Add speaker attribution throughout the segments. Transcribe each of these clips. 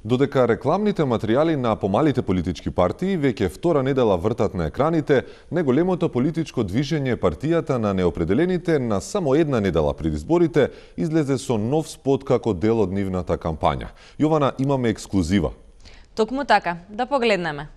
Speaker 1: Додека рекламните материјали на помалите политички партии веќе втора недела вртат на екраните, неголемото политичко движење партијата на неопределените на само една недела пред изборите излезе со нов спот како дел од нивната кампања. Јована, имаме ексклузива.
Speaker 2: Токму така, да погледнеме.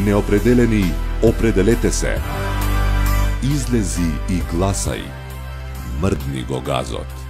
Speaker 3: Неопределени, определете се. Излези и гласај. Мрдни го газот.